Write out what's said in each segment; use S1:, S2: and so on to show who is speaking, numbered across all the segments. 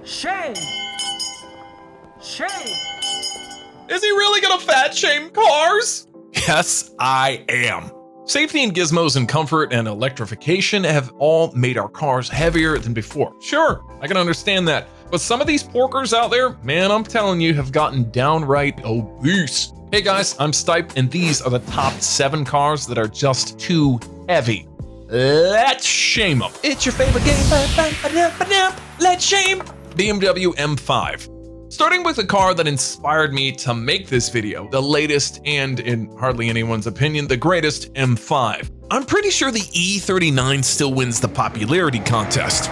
S1: Shame! Shame!
S2: Is he really gonna fat shame cars? Yes, I am. Safety and gizmos and comfort and electrification have all made our cars heavier than before. Sure, I can understand that. But some of these porkers out there, man, I'm telling you, have gotten downright obese. Hey guys, I'm Stipe, and these are the top 7 cars that are just too heavy. Let's shame them. It's your favorite game. Let's shame BMW M5. Starting with a car that inspired me to make this video, the latest and, in hardly anyone's opinion, the greatest M5. I'm pretty sure the E39 still wins the popularity contest.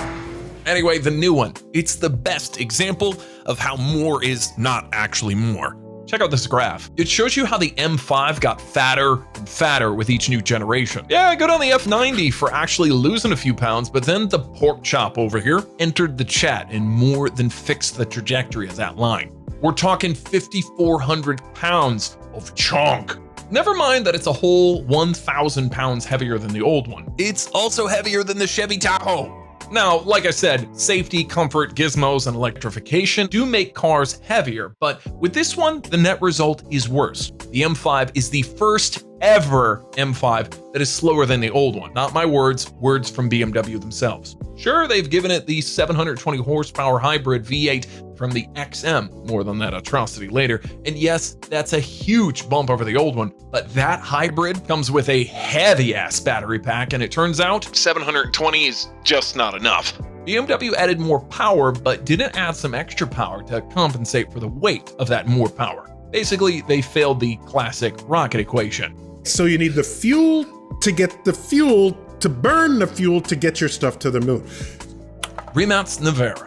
S2: Anyway, the new one. It's the best example of how more is not actually more. Check out this graph. It shows you how the M5 got fatter and fatter with each new generation. Yeah, good on the F90 for actually losing a few pounds, but then the pork chop over here entered the chat and more than fixed the trajectory of that line. We're talking 5,400 pounds of chunk. Never mind that it's a whole 1,000 pounds heavier than the old one. It's also heavier than the Chevy Tahoe. Now, like I said, safety, comfort, gizmos, and electrification do make cars heavier, but with this one, the net result is worse. The M5 is the first ever M5 that is slower than the old one. Not my words, words from BMW themselves. Sure, they've given it the 720 horsepower hybrid V8 from the XM, more than that atrocity later, and yes, that's a huge bump over the old one, but that hybrid comes with a heavy-ass battery pack, and it turns out 720 is just not enough. BMW added more power, but didn't add some extra power to compensate for the weight of that more power. Basically, they failed the classic rocket equation.
S3: So you need the fuel to get the fuel to burn the fuel to get your stuff to the moon.
S2: Rimatt's Nevera.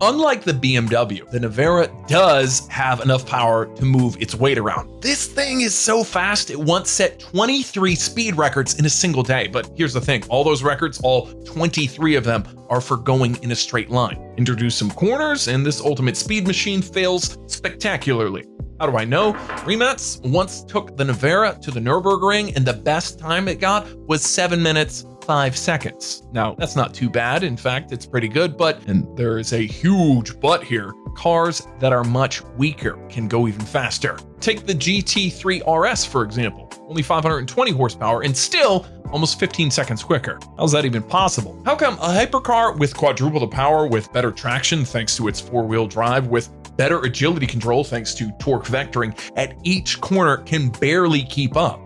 S2: Unlike the BMW, the Nevera does have enough power to move its weight around. This thing is so fast, it once set 23 speed records in a single day. But here's the thing, all those records, all 23 of them, are for going in a straight line. Introduce some corners, and this ultimate speed machine fails spectacularly. How do I know? Rimatt's once took the Nevera to the Nürburgring, and the best time it got was 7 minutes, 5 seconds. Now, that's not too bad. In fact, it's pretty good, but, and there is a huge but here, cars that are much weaker can go even faster. Take the GT3 RS, for example. Only 520 horsepower and still almost 15 seconds quicker. How's that even possible? How come a hypercar with quadruple the power, with better traction thanks to its 4-wheel drive, with better agility control thanks to torque vectoring at each corner, can barely keep up?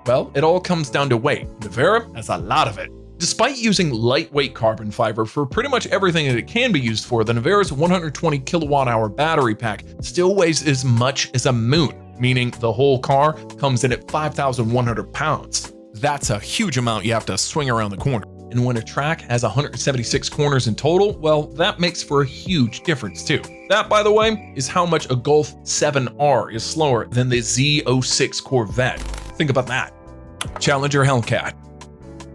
S2: Well, it all comes down to weight. Nevera has a lot of it. Despite using lightweight carbon fiber for pretty much everything that it can be used for, the Nevera's 120 kilowatt-hour battery pack still weighs as much as a moon, meaning the whole car comes in at 5,100 pounds. That's a huge amount you have to swing around the corner. And when a track has 176 corners in total, well, that makes for a huge difference too. That, by the way, is how much a Golf 7R is slower than the Z06 Corvette. Think about that. Challenger Hellcat.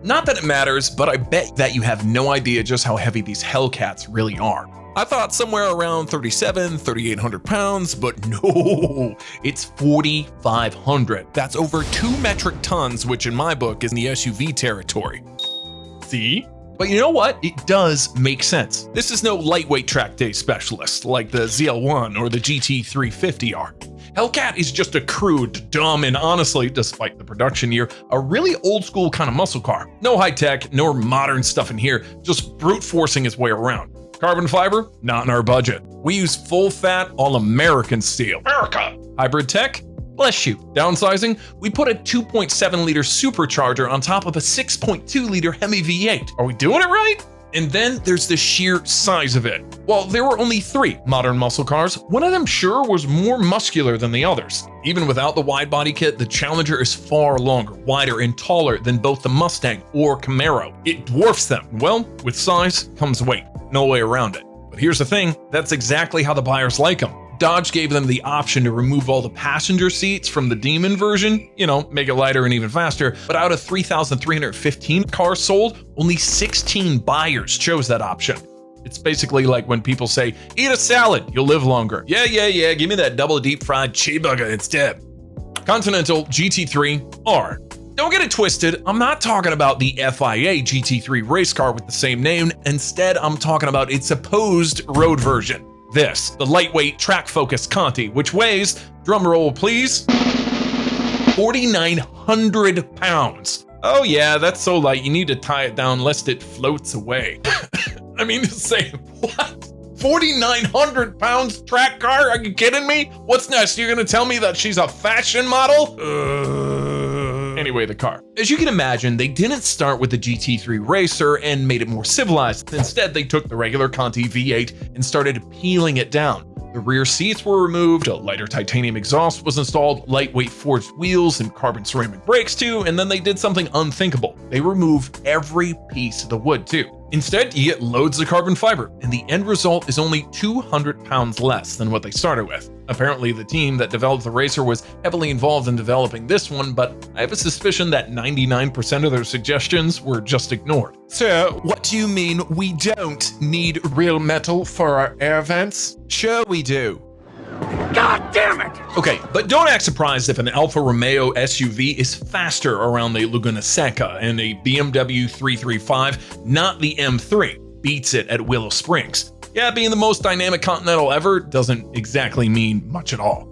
S2: Not that it matters, but I bet that you have no idea just how heavy these Hellcats really are. I thought somewhere around 3,800 pounds, but no, it's 4,500. That's over 2 metric tons, which in my book is in the SUV territory. See? But you know what? It does make sense. This is no lightweight track day specialist like the ZL1 or the GT350 are. Hellcat is just a crude, dumb, and honestly, despite the production year, a really old school kind of muscle car. No high tech, no modern stuff in here, just brute forcing its way around. Carbon fiber? Not in our budget. We use full fat, all American steel. America! Hybrid tech? Bless you. Downsizing? We put a 2.7 liter supercharger on top of a 6.2 liter Hemi V8. Are we doing it right? And then there's the sheer size of it. While there were only 3 modern muscle cars, one of them sure was more muscular than the others. Even without the wide body kit, the Challenger is far longer, wider, and taller than both the Mustang or Camaro. It dwarfs them. Well, with size comes weight. No way around it. But here's the thing, that's exactly how the buyers like them. Dodge gave them the option to remove all the passenger seats from the Demon version, you know, make it lighter and even faster, but out of 3,315 cars sold, only 16 buyers chose that option. It's basically like when people say, eat a salad, you'll live longer. Yeah, give me that double deep fried cheeseburger instead. Continental GT3 R. Don't get it twisted, I'm not talking about the FIA GT3 race car with the same name. Instead, I'm talking about its opposed road version. This, the lightweight track-focused Conti, which weighs, drumroll please, 4,900 pounds. Oh yeah, that's so light you need to tie it down lest it floats away. I mean to say, what? 4,900 pounds track car? Are you kidding me? What's next? You're gonna tell me that she's a fashion model? Anyway, the car. As you can imagine, they didn't start with the GT3 Racer and made it more civilized. Instead, they took the regular Conti V8 and started peeling it down. The rear seats were removed, a lighter titanium exhaust was installed, lightweight forged wheels and carbon ceramic brakes too, and then they did something unthinkable. They removed every piece of the wood too. Instead, you get loads of carbon fiber, and the end result is only 200 pounds less than what they started with. Apparently, the team that developed the Racer was heavily involved in developing this one, but I have a suspicion that 99% of their suggestions were just ignored.
S1: Sir, what do you mean we don't need real metal for our air vents? Sure we do.
S4: God damn it!
S2: Okay, but don't act surprised if an Alfa Romeo SUV is faster around the Laguna Seca and a BMW 335, not the M3, beats it at Willow Springs. Yeah, being the most dynamic Continental ever doesn't exactly mean much at all.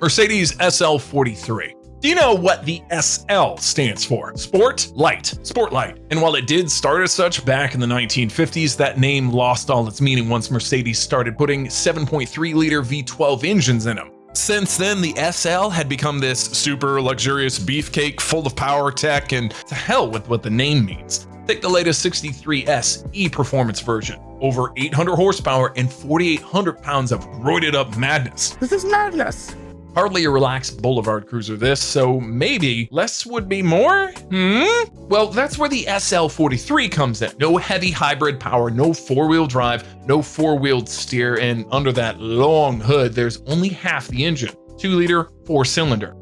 S2: Mercedes SL43. Do you know what the SL stands for? Sport Light. Sport Light. And while it did start as such back in the 1950s, that name lost all its meaning once Mercedes started putting 7.3-liter V12 engines in them. Since then, the SL had become this super luxurious beefcake full of power tech, and to hell with what the name means. Take the latest 63S E-Performance version. Over 800 horsepower and 4,800 pounds of roided up madness.
S4: This is madness.
S2: Hardly a relaxed boulevard cruiser this, so maybe less would be more? Well, that's where the SL43 comes in. No heavy hybrid power, no four-wheel drive, no four-wheeled steer, and under that long hood, there's only half the engine. 2-liter, 4-cylinder.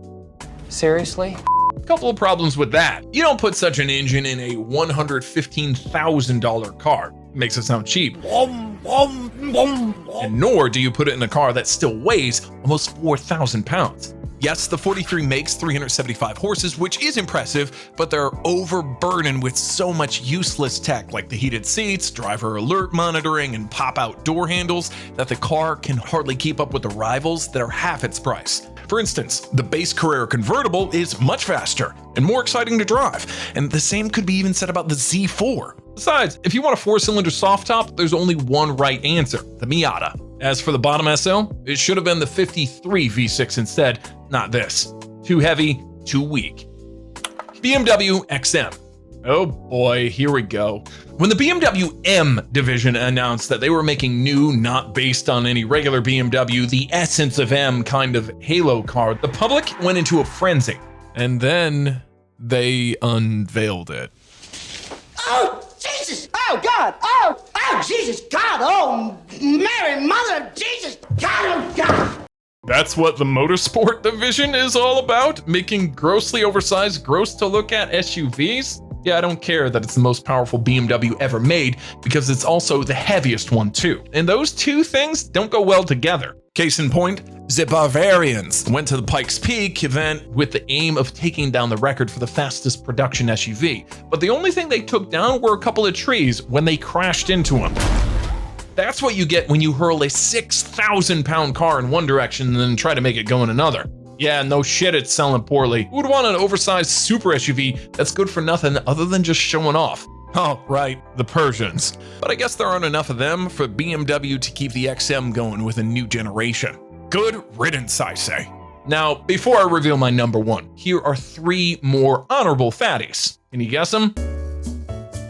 S5: Seriously?
S2: Couple of problems with that. You don't put such an engine in a $115,000 car. Makes it sound cheap. And nor do you put it in a car that still weighs almost 4,000 pounds. Yes, the 43 makes 375 horses, which is impressive, but they're overburdened with so much useless tech like the heated seats, driver alert monitoring, and pop-out door handles that the car can hardly keep up with the rivals that are half its price. For instance, the base Carrera convertible is much faster and more exciting to drive, and the same could be even said about the Z4. Besides, if you want a 4-cylinder soft top, there's only one right answer, the Miata. As for the bottom SL, it should have been the 53 V6 instead, not this. Too heavy, too weak. BMW XM. Oh boy, here we go. When the BMW M division announced that they were making new, not based on any regular BMW, the essence of M kind of halo car, the public went into a frenzy.
S1: And then they unveiled it.
S4: Oh, Jesus! Oh, God! Oh, Jesus! God! Oh, Mary, Mother of Jesus! God! Oh, God!
S2: That's what the motorsport division is all about? Making grossly oversized, gross to look at SUVs? Yeah, I don't care that it's the most powerful BMW ever made, because it's also the heaviest one too. And those two things don't go well together. Case in point, the Bavarians went to the Pikes Peak event with the aim of taking down the record for the fastest production SUV. But the only thing they took down were a couple of trees when they crashed into them. That's what you get when you hurl a 6,000-pound car in one direction and then try to make it go in another. Yeah, no shit, it's selling poorly. Who would want an oversized super SUV that's good for nothing other than just showing off? Oh, right, the Persians. But I guess there aren't enough of them for BMW to keep the XM going with a new generation. Good riddance, I say. Now, before I reveal my number one, here are 3 more honorable fatties. Can you guess them?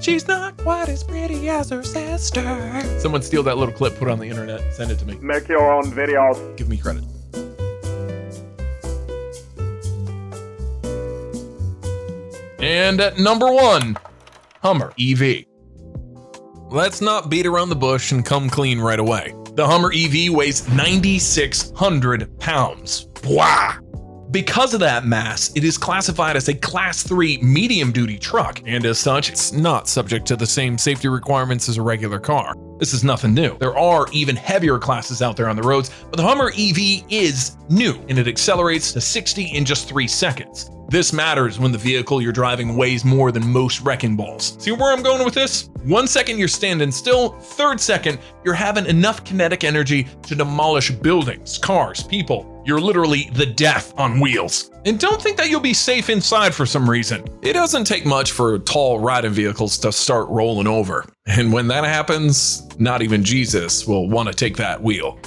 S2: She's not quite as pretty as her sister. Someone steal that little clip, put it on the internet, send it to me.
S6: Make your own videos.
S2: Give me credit. And at number 1, Hummer EV. Let's not beat around the bush and come clean right away. The Hummer EV weighs 9,600 pounds. Wow! Because of that mass, it is classified as a Class 3 medium-duty truck, and as such, it's not subject to the same safety requirements as a regular car. This is nothing new. There are even heavier classes out there on the roads, but the Hummer EV is new, and it accelerates to 60 in just 3 seconds. This matters when the vehicle you're driving weighs more than most wrecking balls. See where I'm going with this? 1 second you're standing still, 3rd second you're having enough kinetic energy to demolish buildings, cars, people. You're literally the death on wheels. And don't think that you'll be safe inside for some reason. It doesn't take much for tall riding vehicles to start rolling over. And when that happens, not even Jesus will want to take that wheel.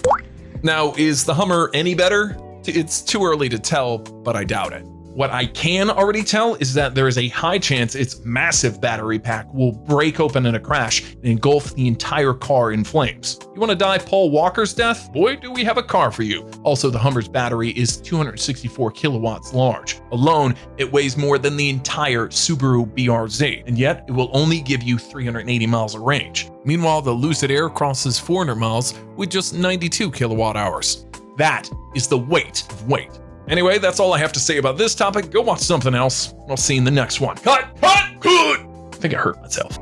S2: Now, is the Hummer any better? It's too early to tell, but I doubt it. What I can already tell is that there is a high chance its massive battery pack will break open in a crash and engulf the entire car in flames. You want to die Paul Walker's death? Boy, do we have a car for you. Also, the Hummer's battery is 264 kilowatts large. Alone, it weighs more than the entire Subaru BRZ, and yet it will only give you 380 miles of range. Meanwhile, the Lucid Air crosses 400 miles with just 92 kilowatt hours. That is the weight of weight. Anyway, that's all I have to say about this topic. Go watch something else. I'll see you in the next one. Cut! I think I hurt myself.